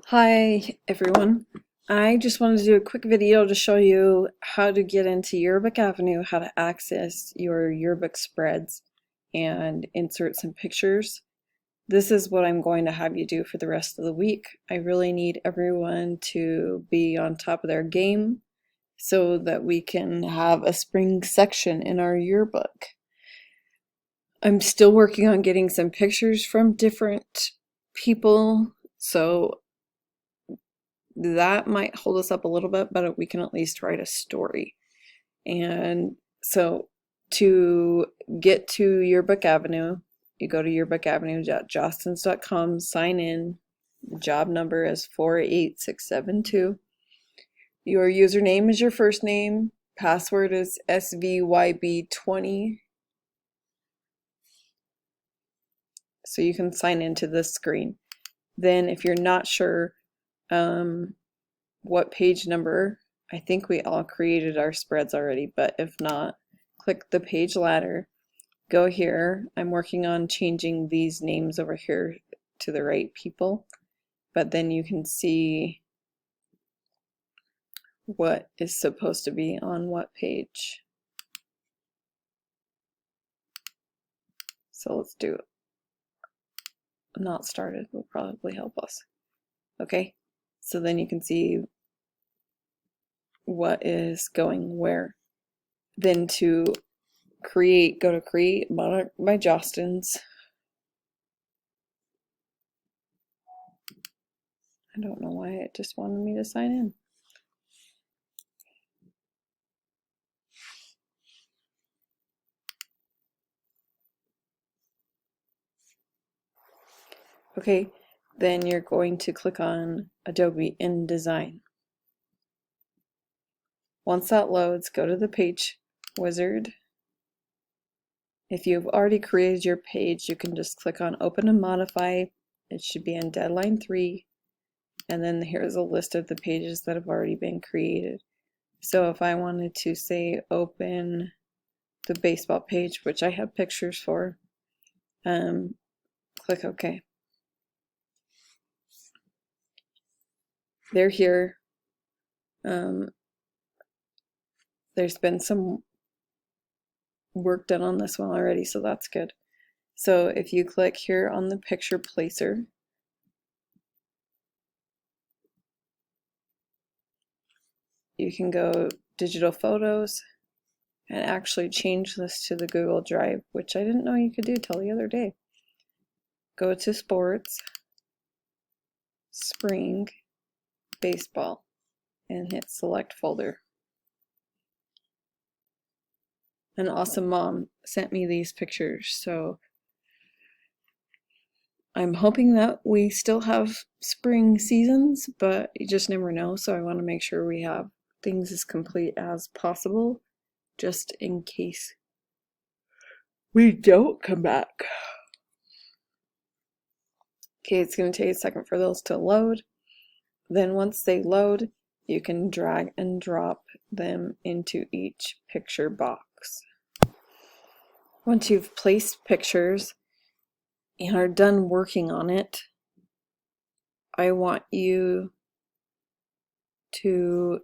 Hi everyone. I just wanted to do a quick video to show you how to get into Yearbook Avenue, how to access your yearbook spreads and insert some pictures. This is what I'm going to have you do for the rest of the week. I really need everyone to be on top of their game so that we can have a spring section in our yearbook. I'm still working on getting some pictures from different people, so that might hold us up a little bit, but we can at least write a story. And so to get to Yearbook Avenue, you go to yearbookavenue.jostens.com, sign in. The job number is 48672. Your username is your first name. Password is SVYB20. So you can sign into this screen. Then if you're not sure what page number, I think we all created our spreads already, but if not, click the page ladder, go here. I'm working on changing these names over here to the right people, but then you can see what is supposed to be on what page. So let's do it. Not started will probably help us. Okay, so then you can see what is going where. Then to create, go to Create Monarch by Jostens. I don't know why it just wanted me to sign in. Okay, then you're going to click on Adobe InDesign. Once that loads, go to the page wizard. If you've already created your page, you can just click on Open and Modify. It should be in Deadline 3. And then here's a list of the pages that have already been created. So if I wanted to say open the baseball page, which I have pictures for, click OK. They're here. There's been some work done on this one already, so that's good. So if you click here on the picture placer, you can go digital photos and actually change this to the Google Drive, which I didn't know you could do till the other day. Go to sports, spring, baseball, and hit select folder. An awesome mom sent me these pictures, so I'm hoping that we still have spring seasons, but you just never know, so I want to make sure we have things as complete as possible, just in case we don't come back. Okay, it's going to take a second for those to load. Then once they load, you can drag and drop them into each picture box. Once you've placed pictures and are done working on it, I want you to